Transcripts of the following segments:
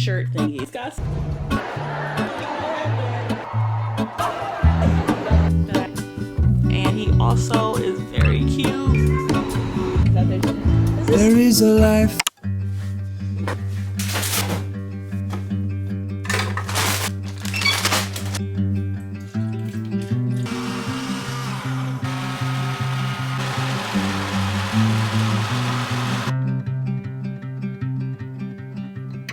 shirt thingies, guys. And he also is very cute. There is a life.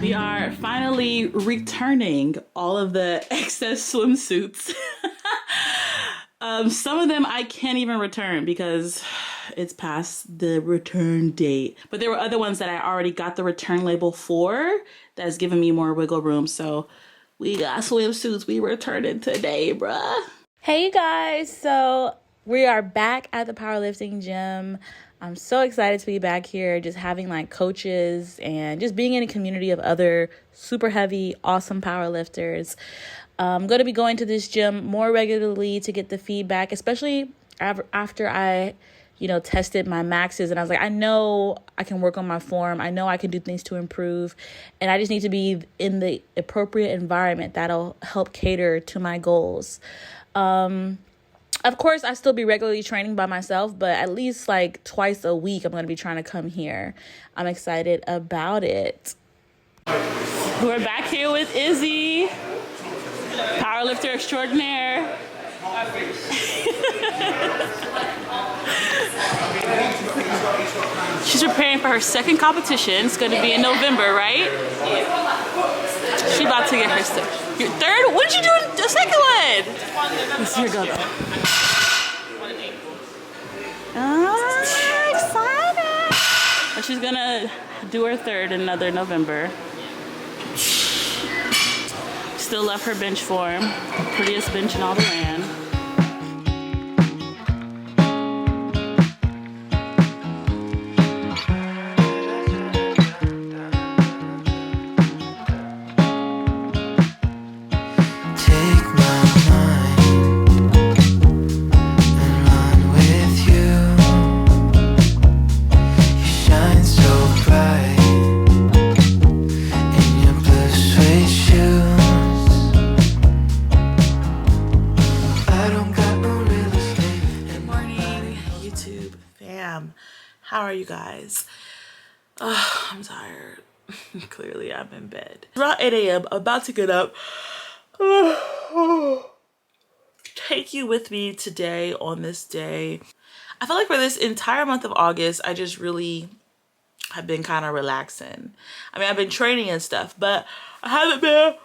We are finally returning all of the excess swimsuits. Some of them I can't even return because it's past the return date. But there were other ones that I already got the return label for that's giving me more wiggle room. So we got swimsuits we returning today, bruh. Hey you guys, so we are back at the powerlifting gym. I'm so excited to be back here, just having like coaches and just being in a community of other super heavy, awesome powerlifters. I'm going to be going to this gym more regularly to get the feedback, especially after I, tested my maxes and I was like, I know I can work on my form. I know I can do things to improve, and I just need to be in the appropriate environment that'll help cater to my goals. Of course, I still be regularly training by myself, but at least like twice a week, I'm going to be trying to come here. I'm excited about it. We're back here with Izzy, powerlifter extraordinaire. She's preparing for her second competition. It's going to be in November, right? She's about to get her your third? What did you do in the second one? Let's see her go though. Oh, excited! But she's gonna do her third in another November. Still love her bench form. Prettiest bench in all the land. How are you guys? I'm tired. Clearly I'm in bed. It's around 8 a.m. I'm about to get up. Take you with me today on this day. I feel like for this entire month of August, I just really have been kind of relaxing. I mean, I've been training and stuff, but I haven't been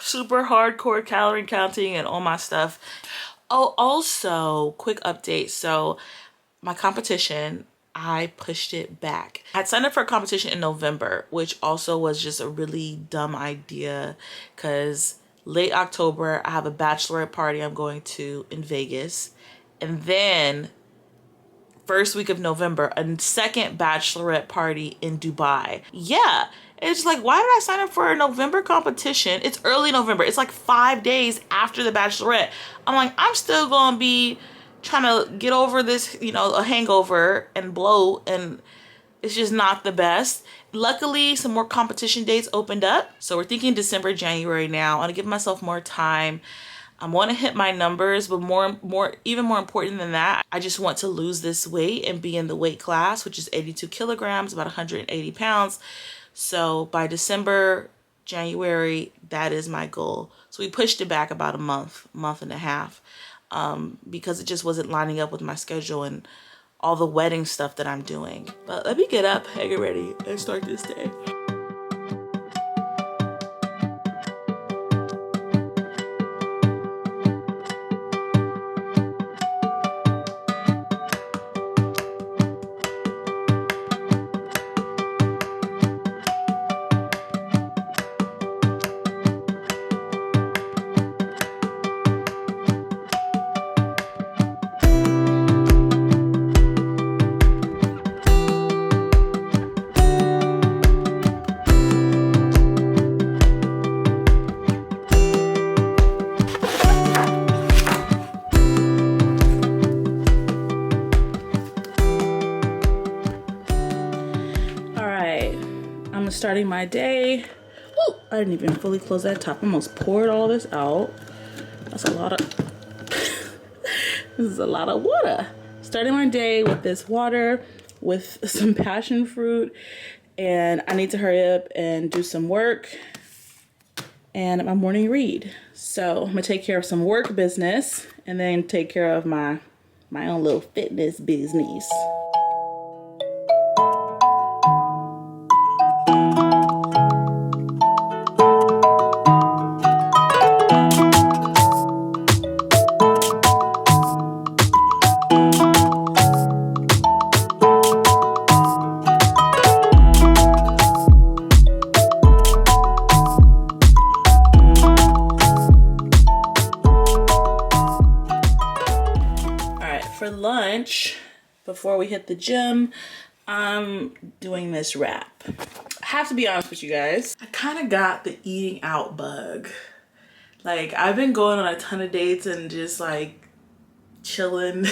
super hardcore calorie counting and all my stuff. Oh, also, quick update. So my competition, I pushed it back. I had signed up for a competition in November, which also was just a really dumb idea because late October, I have a bachelorette party I'm going to in Vegas. And then first week of November, a second bachelorette party in Dubai. Yeah. It's like, why did I sign up for a November competition? It's early November. It's like 5 days after the bachelorette. I'm like, I'm still going to be trying to get over this, a hangover and bloat. And it's just not the best. Luckily, some more competition dates opened up. So we're thinking December, January now. I want to give myself more time. I want to hit my numbers, but even more important than that, I just want to lose this weight and be in the weight class, which is 82 kilograms, about 180 pounds. So by December, January, that is my goal. So we pushed it back about a month and a half, because it just wasn't lining up with my schedule and all the wedding stuff that I'm doing. But let me get up and get ready and start this day. starting my day. Ooh, I didn't even fully close that top. I almost poured all this out. That's a lot of, this is a lot of water. Starting my day with this water, with some passion fruit, and I need to hurry up and do some work and my morning read. So I'm gonna take care of some work business and then take care of my own little fitness business. For lunch, before we hit the gym, I'm doing this wrap. I have to be honest with you guys. I kind of got the eating out bug. Like, I've been going on a ton of dates and just like chilling.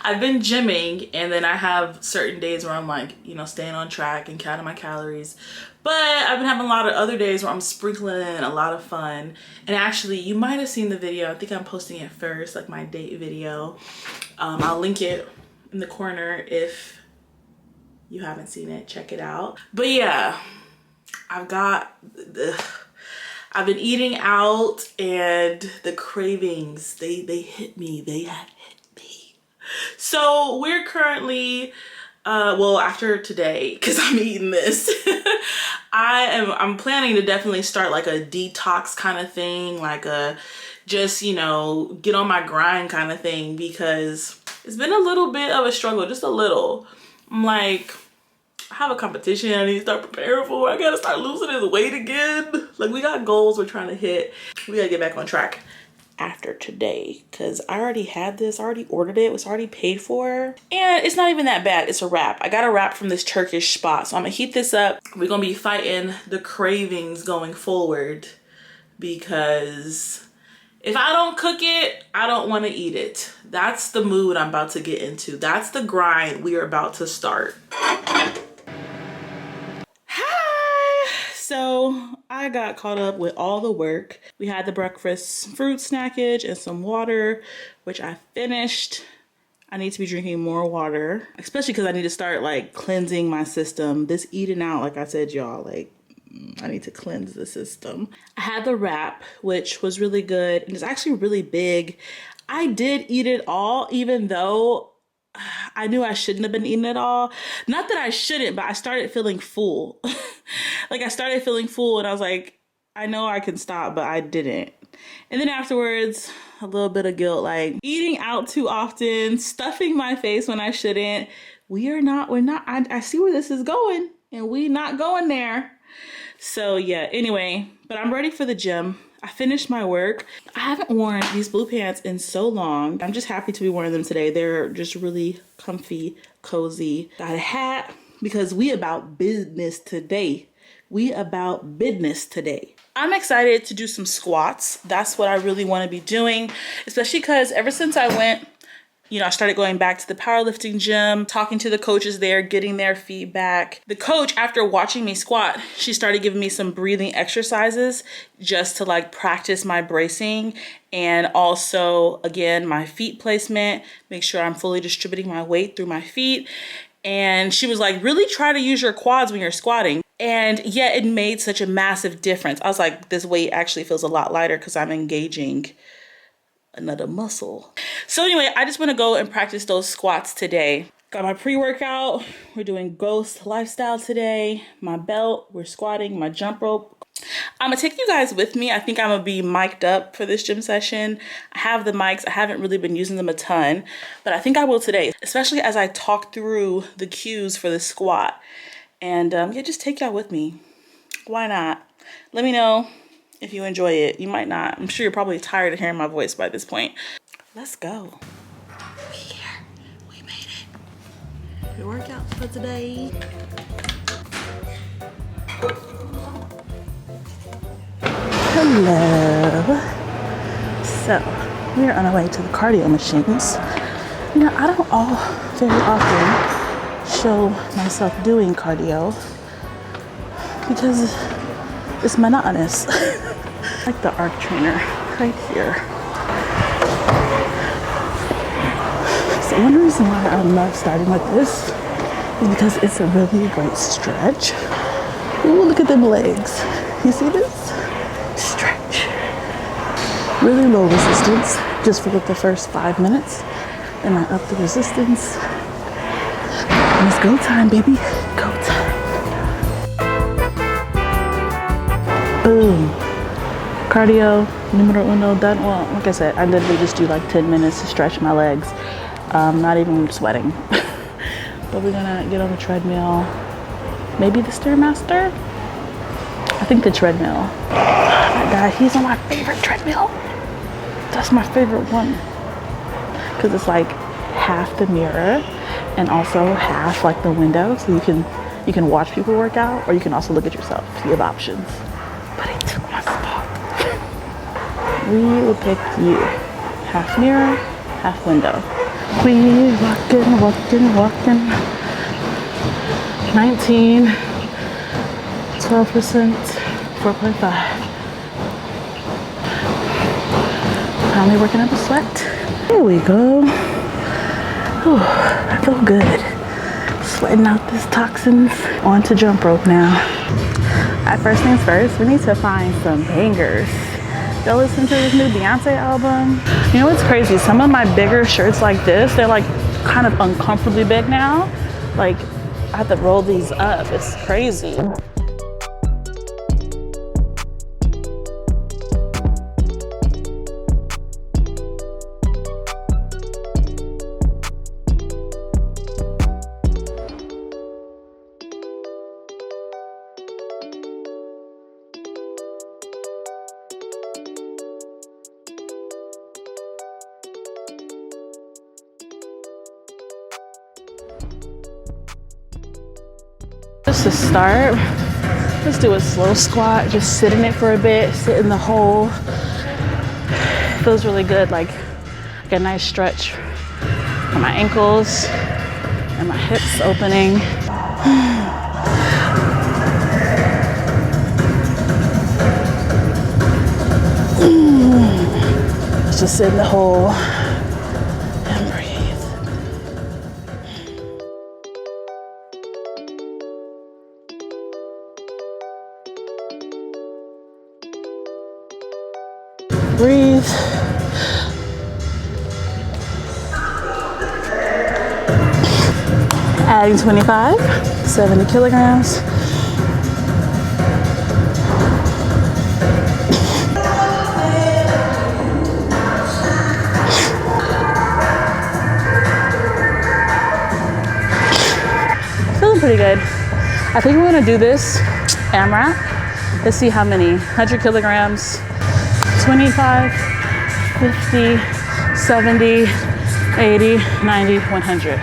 I've been gymming, and then I have certain days where I'm like, you know, staying on track and counting my calories. But I've been having a lot of other days where I'm sprinkling in a lot of fun. And actually, you might have seen the video. I think I'm posting it first, like my date video. I'll link it in the corner if you haven't seen it. Check it out. But yeah, I've been eating out, and the cravings, they hit me. They hit me. So we're currently, well, after today, because I'm eating this, I'm planning to definitely start like a detox kind of thing, like a just, you know, get on my grind kind of thing, because it's been a little bit of a struggle, just a little. I'm like, I have a competition I need to start preparing for. I gotta start losing this weight again. Like, we got goals we're trying to hit. We gotta get back on track after today, because I already had this, I already ordered it, was already paid for, and it's not even that bad. It's a wrap. I got a wrap from this Turkish spot, so I'm gonna heat this up. We're gonna be fighting the cravings going forward, because if I don't cook it, I don't want to eat it. That's the mood I'm about to get into. That's the grind we are about to start. So I got caught up with all the work. We had the breakfast fruit snackage and some water, which I finished. I need to be drinking more water, especially because I need to start like cleansing my system. This eating out, like I said, y'all, like I need to cleanse the system. I had the wrap, which was really good, and it's actually really big. I did eat it all, even though I knew I shouldn't have been eating it all. Not that I shouldn't, but I started feeling full. Like, I started feeling full, and I was like, I know I can stop, but I didn't. And then afterwards, a little bit of guilt, like eating out too often, stuffing my face when I shouldn't. We're not, I see where this is going, and we not going there. So yeah, anyway, but I'm ready for the gym. I finished my work. I haven't worn these blue pants in so long. I'm just happy to be wearing them today. They're just really comfy, cozy. Got a hat, because we about business today. We about business today. I'm excited to do some squats. That's what I really want to be doing, especially because ever since I went, you know, I started going back to the powerlifting gym, talking to the coaches there, getting their feedback. The coach, after watching me squat, she started giving me some breathing exercises just to like practice my bracing, and also, again, my feet placement, make sure I'm fully distributing my weight through my feet. And she was like, really try to use your quads when you're squatting. And yeah, it made such a massive difference. I was like, this weight actually feels a lot lighter because I'm engaging another muscle. So anyway, I just want to go and practice those squats today. Got my pre-workout. We're doing ghost lifestyle today. My belt, we're squatting, my jump rope. I'm gonna take you guys with me. I think I'm gonna be mic'd up for this gym session. I have the mics. I haven't really been using them a ton, but I think I will today, especially as I talk through the cues for the squat. And yeah, just take y'all with me. Why not? Let me know if you enjoy it. You might not. I'm sure you're probably tired of hearing my voice by this point. Let's go. We're here. We made it. Your workout for today. Hello. So, we're on our way to the cardio machines. You know, I don't very often show myself doing cardio, because it's monotonous. Like the arc trainer right here. So one reason why I love starting with this is because it's a really great stretch. Ooh, look at them legs. You see this? Stretch. Really low resistance, just for the first 5 minutes. Then I up the resistance. And it's go time, baby. Go time. Boom. Cardio, numero uno, done. Well, like I said, I literally just do like 10 minutes to stretch my legs. Not even sweating. But we're gonna get on the treadmill. Maybe the Stairmaster? I think the treadmill. That guy, he's on my favorite treadmill. That's my favorite one. Because it's like half the mirror and also half like the window. So you can watch people work out, or you can also look at yourself. So you have options. But he took my spot. We will pick you. Half mirror, half window. We walking, walking, walking. 19, 12%, 4.5. Finally working up a sweat. Here we go. Whew, I feel good. Sweating out these toxins. On to jump rope now. At first things first, we need to find some bangers. Y'all listen to this new Beyonce album? You know what's crazy? Some of my bigger shirts like this, they're like kind of uncomfortably big now. Like I have to roll these up. It's crazy. Just to start, let's do a slow squat. Just sit in it for a bit, sit in the hole. Feels really good, like a nice stretch for my ankles and my hips opening. Let's just sit in the hole and breathe. Breathe. Adding 25, 70 kilograms. Feeling pretty good. I think we're gonna do this AMRAP. Let's see how many. 100 kilograms. 25, 50, 70, 80, 90, 100.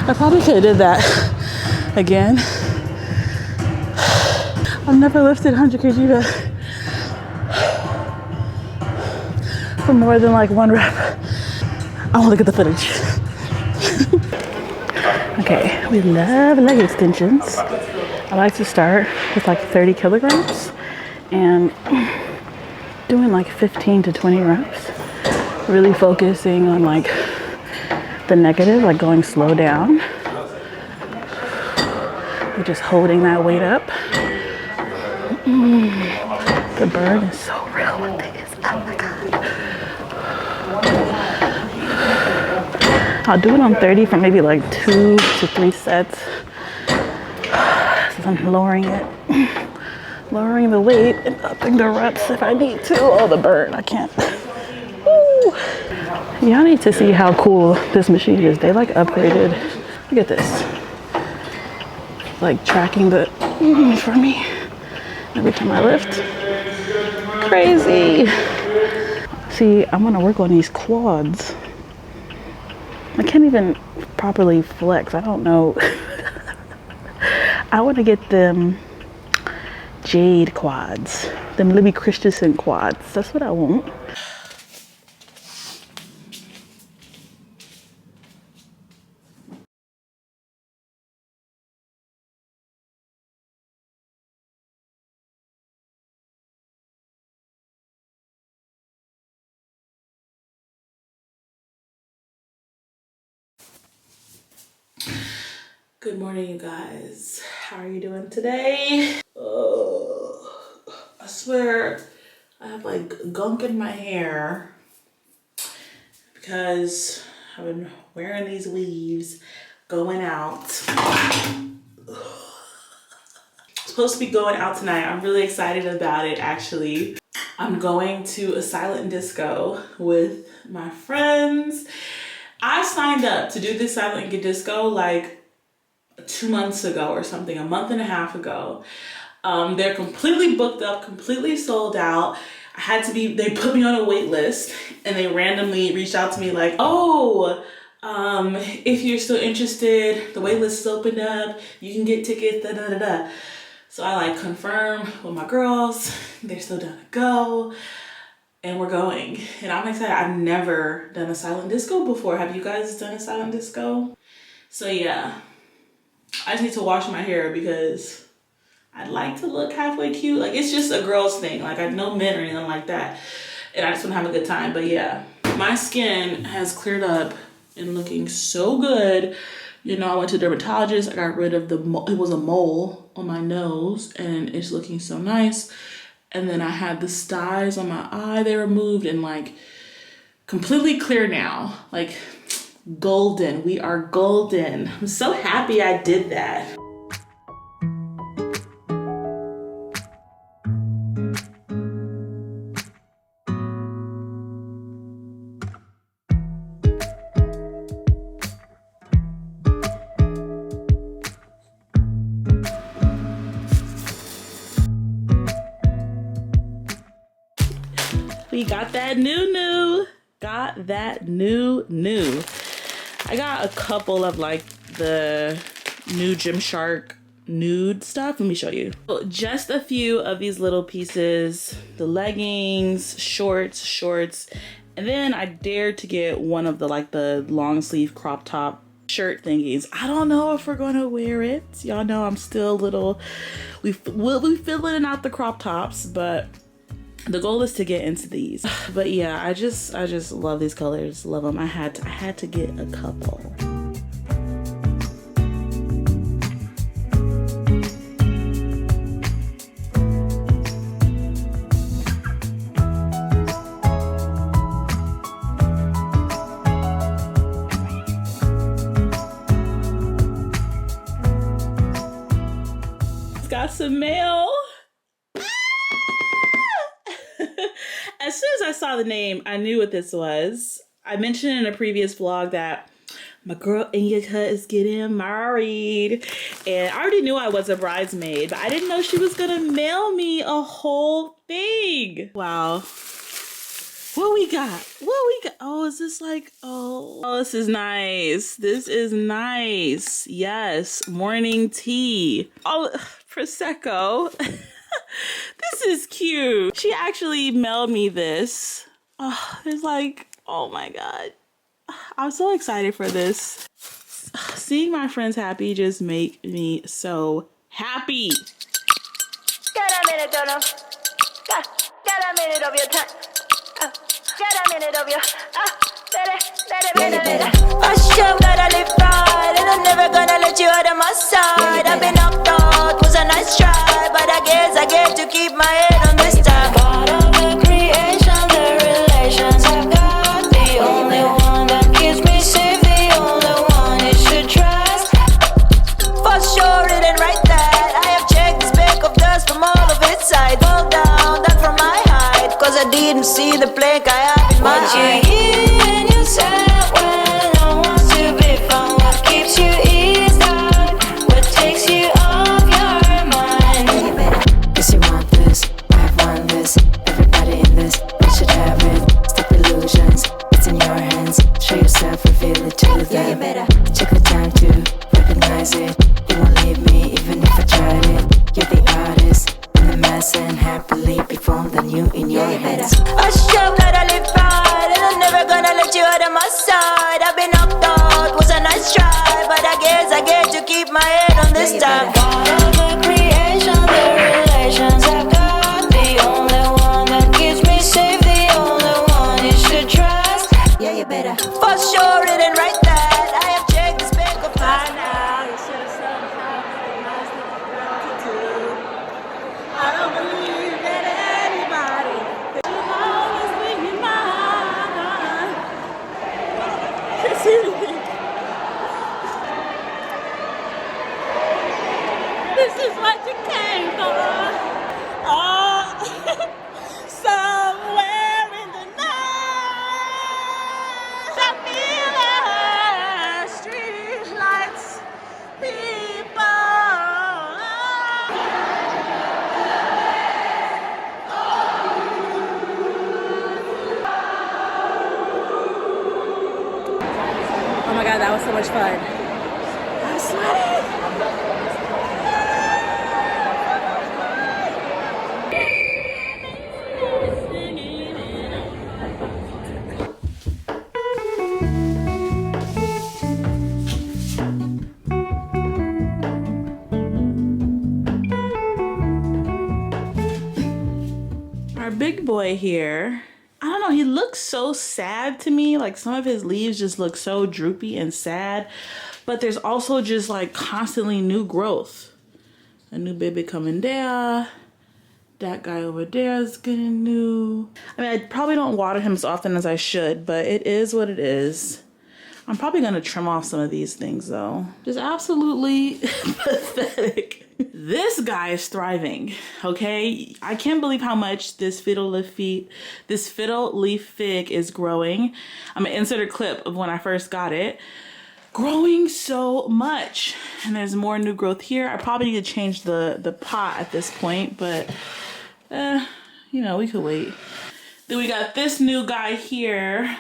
I probably could have did that again. I've never lifted 100 kg for more than like one rep. I want to look at the footage. Okay, we love leg extensions. I like to start with like 30 kilograms and doing like 15 to 20 reps. Really focusing on like the negative, like going slow down. We're just holding that weight up. The burn is so real with these. Oh my God. I'll do it on 30 for maybe like 2 to 3 sets. So I'm lowering it. Lowering the weight and upping the reps if I need to. Oh, the burn, I can't. Woo. Y'all need to see how cool this machine is. They like upgraded. Look at this. Like tracking the for me. every time I lift. Crazy. See, I'm gonna work on these quads. I can't even properly flex. I don't know. I want to get them Jade quads, them Libby Christensen quads. That's what I want. Good morning, you guys. How are you doing today? I swear I have like gunk in my hair because I've been wearing these weaves going out. Supposed to be going out tonight. I'm really excited about it, actually. I'm going to a silent disco with my friends. I signed up to do this silent disco like 2 months ago or something, a month and a half ago. They're completely booked up, completely sold out. They put me on a wait list and they randomly reached out to me like, oh, if you're still interested, the wait list is opened up, you can get tickets, da da da da. So I like confirm with my girls, they're still down to go, and we're going. And I'm excited. I've never done a silent disco before. Have you guys done a silent disco? So yeah, I just need to wash my hair because I'd like to look halfway cute. Like, it's just a girl's thing. Like, I know men or anything like that. And I just want to have a good time. But yeah, my skin has cleared up and looking so good. You know, I went to a dermatologist. I got rid of it was a mole on my nose and it's looking so nice. And then I had the styes on my eye. They removed and like completely clear now. Like golden. We are golden. I'm so happy I did that. We got that new. Got that new. I got a couple of like the new Gymshark nude stuff. Let me show you. Just a few of these little pieces, the leggings, shorts, and then I dared to get one of the like the long sleeve crop top shirt thingies. I don't know if we're gonna wear it. Y'all know I'm still a little, we'll be filling out the crop tops, but the goal is to get into these. But yeah, I just love these colors, love them. I had to get a couple. It's got some mail. As soon as I saw the name, I knew what this was. I mentioned in a previous vlog that my girl Inyaka is getting married. And I already knew I was a bridesmaid, but I didn't know she was gonna mail me a whole thing. Wow. What we got? Oh, is this like, oh, this is nice. This is nice. Yes, morning tea. Oh, Prosecco. This is cute. She actually mailed me this. Oh, it's like, oh my God. I'm so excited for this. Seeing my friends happy just make me so happy. Get a minute, don't know. Get a minute of your time. Get a minute of your Hush up, gotta live right, and I'm never gonna let you out of my side. I've been knocked out, was a nice try, but I guess I get to keep my head on this time. Part of the creation, the relations I've got, the only one that keeps me safe, the only one you should trust. For sure, it ain't right that I have checked the speck of dust from all of its sides. Fall down, that from my height, cause I didn't see the plank I have in my eye. You hear in yourself when no one's to be found. What keeps you eased out? What takes you on? leave before the new in your hands. I show that I live right, and I'm never gonna let you out of my side. I've been knocked out, was a nice try, but I guess I get to keep my head on this time. God of the creation, the relations I've got, the only one that keeps me safe, the only one you should trust. Yeah, you better. For sure, it ain't right that I have checked the spec of time now. You should have somehow recognized the gratitude. I don't believe that anybody could always leave me mine. This is what you came for. Oh, somewhere in the night, I feel the street lights, people. Oh my God, that was so much fun. I'm sweating. Our big boy here, I don't know, he looks so sad to me. Like some of his leaves just look so droopy and sad, but there's also just like constantly new growth. A new baby coming there. That guy over there is getting new. I mean, I probably don't water him as often as I should, but it is what it is. I'm probably gonna trim off some of these things though. Just absolutely pathetic. This guy is thriving, okay? I can't believe how much this fiddle leaf fig is growing. I'm gonna insert a clip of when I first got it. Growing so much. And there's more new growth here. I probably need to change the pot at this point, but you know, we could wait. Then we got this new guy here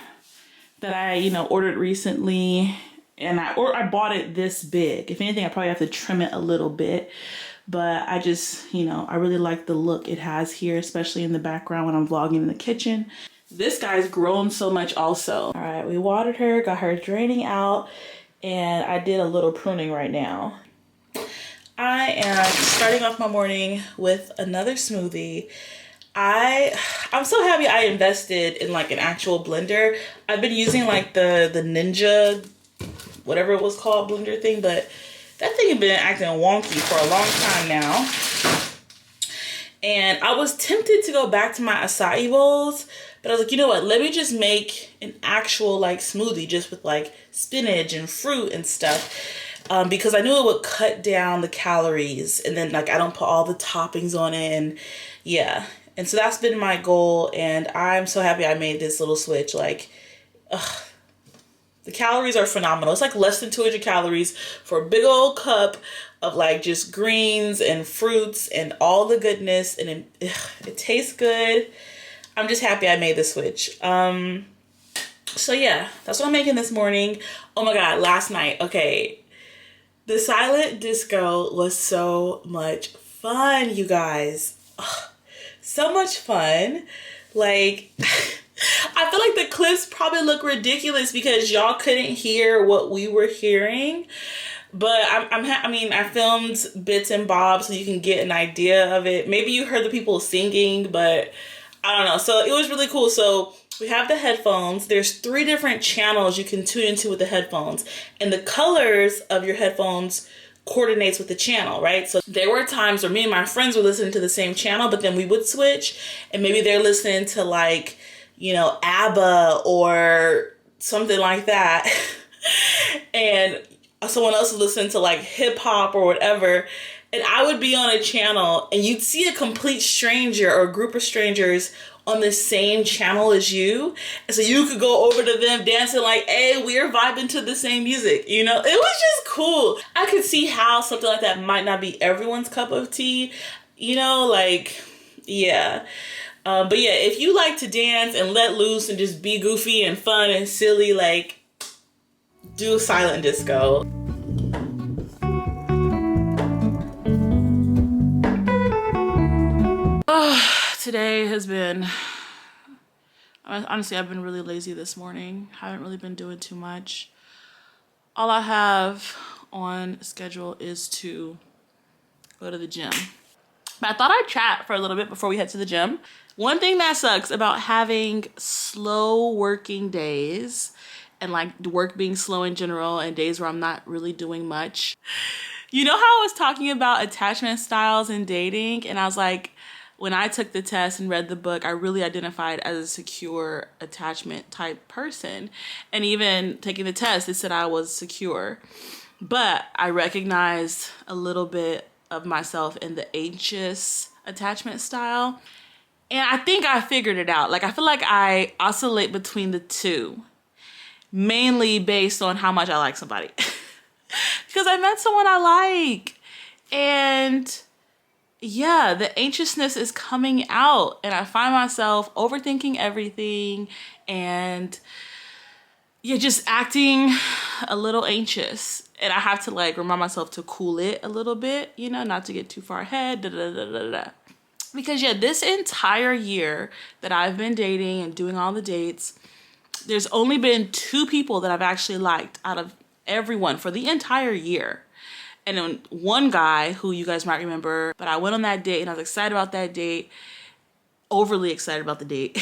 that I, ordered recently, and I bought it this big. If anything, I probably have to trim it a little bit, but I just, I really like the look it has here, especially in the background when I'm vlogging in the kitchen. This guy's grown so much also. All right, we watered her, got her draining out, and I did a little pruning right now. I am starting off my morning with another smoothie. I'm so happy I invested in like an actual blender. I've been using like the Ninja, whatever it was called, blender thing, but that thing had been acting wonky for a long time now. And I was tempted to go back to my acai bowls, but I was like, you know what, let me just make an actual like smoothie just with like spinach and fruit and stuff. Because I knew it would cut down the calories, and then like I don't put all the toppings on it, and yeah. And so that's been my goal, and I'm so happy I made this little switch. Like, the calories are phenomenal. It's like less than 200 calories for a big old cup of like just greens and fruits and all the goodness, and it tastes good. I'm just happy I made the switch. So yeah, that's what I'm making this morning. Oh my God, last night, okay. The silent disco was so much fun, you guys. Ugh, so much fun. Like, I feel like the clips probably look ridiculous because y'all couldn't hear what we were hearing. But I filmed bits and bobs so you can get an idea of it. Maybe you heard the people singing, but I don't know. So it was really cool. So we have the headphones. There's 3 different channels you can tune into with the headphones. And the colors of your headphones coordinates with the channel, right? So there were times where me and my friends were listening to the same channel, but then we would switch, and maybe they're listening to like, ABBA or something like that. And someone else is listening to like hip hop or whatever. And I would be on a channel and you'd see a complete stranger or a group of strangers on the same channel as you. And so you could go over to them dancing like, hey, we're vibing to the same music. It was just cool. I could see how something like that might not be everyone's cup of tea, yeah. But yeah, if you like to dance and let loose and just be goofy and fun and silly, like, do silent disco. Today has been, honestly, I've been really lazy this morning. Haven't really been doing too much. All I have on schedule is to go to the gym. But I thought I'd chat for a little bit before we head to the gym. One thing that sucks about having slow working days and like work being slow in general and days where I'm not really doing much. You know how I was talking about attachment styles in dating, and I was like, when I took the test and read the book, I really identified as a secure attachment type person. And even taking the test, it said I was secure. But I recognized a little bit of myself in the anxious attachment style. And I think I figured it out. Like, I feel like I oscillate between the two, mainly based on how much I like somebody. Because I met someone I like. And yeah, the anxiousness is coming out, and I find myself overthinking everything and just acting a little anxious. And I have to like remind myself to cool it a little bit, you know, not to get too far ahead. Because this entire year that I've been dating and doing all the dates, there's only been 2 people that I've actually liked out of everyone for the entire year. And then one guy who you guys might remember, but I went on that date and I was excited about that date, overly excited about the date.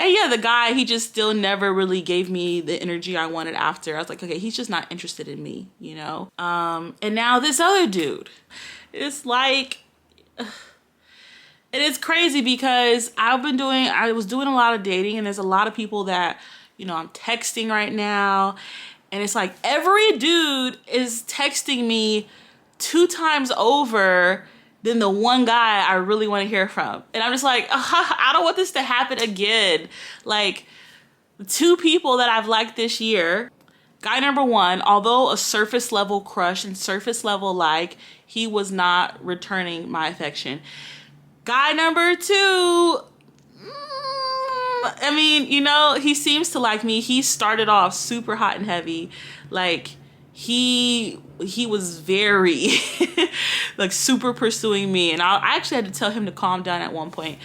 And yeah, the guy, he just still never really gave me the energy I wanted after. I was like, okay, he's just not interested in me, you know? And now this other dude, it's like, and it's crazy because I was doing a lot of dating, and there's a lot of people that, you know, I'm texting right now. And it's like every dude is texting me 2 times over than the one guy I really want to hear from. And I'm just like, I don't want this to happen again. Like, the 2 people that I've liked this year, guy number 1, although a surface level crush and surface level like, he was not returning my affection. Guy number 2, I mean, you know, he seems to like me. He started off super hot and heavy. Like, he was very, like, super pursuing me. And I actually had to tell him to calm down at one point.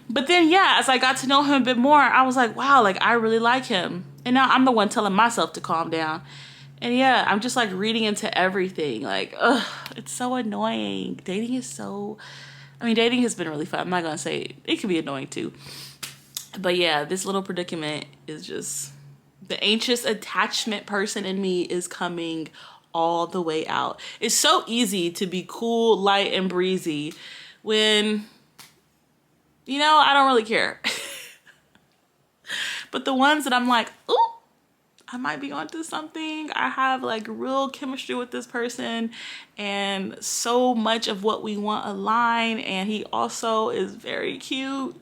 But then, yeah, as I got to know him a bit more, I was like, wow, like, I really like him. And now I'm the one telling myself to calm down. And yeah, I'm just, like, reading into everything. Like, ugh, it's so annoying. Dating has been really fun. I'm not going to say it can be annoying, too. But yeah, this little predicament is just, the anxious attachment person in me is coming all the way out. It's so easy to be cool, light, and breezy when, you know, I don't really care. But the ones that I'm like, ooh, I might be onto something. I have like real chemistry with this person, and so much of what we want align, and he also is very cute.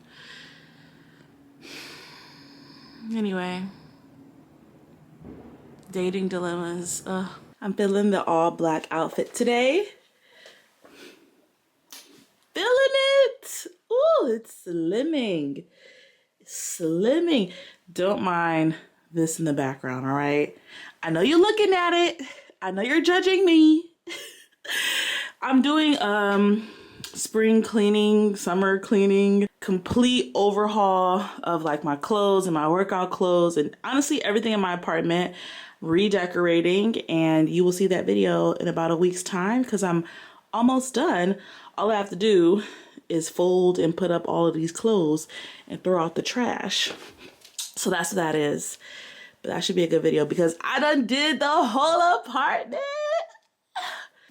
Anyway, dating dilemmas. I'm feeling the all black outfit today. Feeling it. Ooh, it's slimming. Slimming. Don't mind this in the background, all right? I know you're looking at it. I know you're judging me. I'm doing spring cleaning, summer cleaning, complete overhaul of like my clothes and my workout clothes, and honestly everything in my apartment, redecorating. And you will see that video in about a week's time because I'm almost done. All I have to do is fold and put up all of these clothes and throw out the trash. So that's what that is. But that should be a good video because I done did the whole apartment.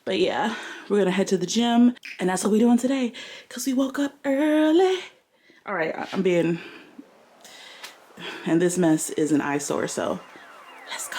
But yeah, we're gonna head to the gym, and that's what we're doing today because we woke up early. All right, and this mess is an eyesore, so let's go.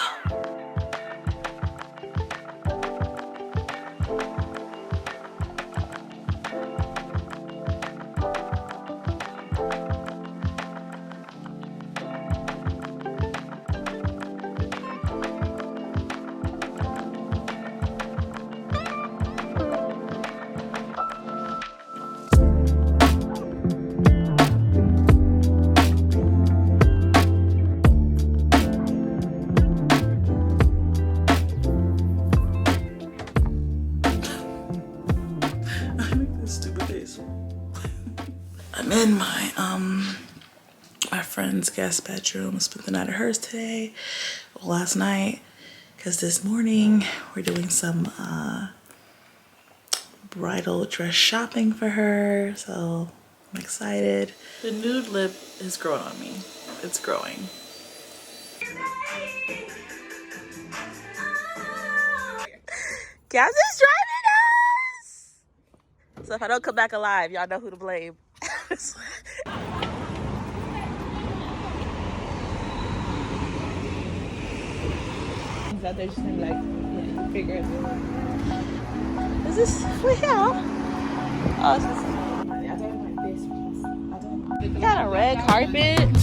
I'm in my my friend's guest bedroom. I spent the night at hers today, last night, because this morning we're doing some bridal dress shopping for her, so I'm excited. The nude lip is growing on me. It's growing. Gaz is driving us! So if I don't come back alive, y'all know who to blame. He's out there just like, yeah, figure it out. Is this for hell? Oh, it's just... You got a red carpet.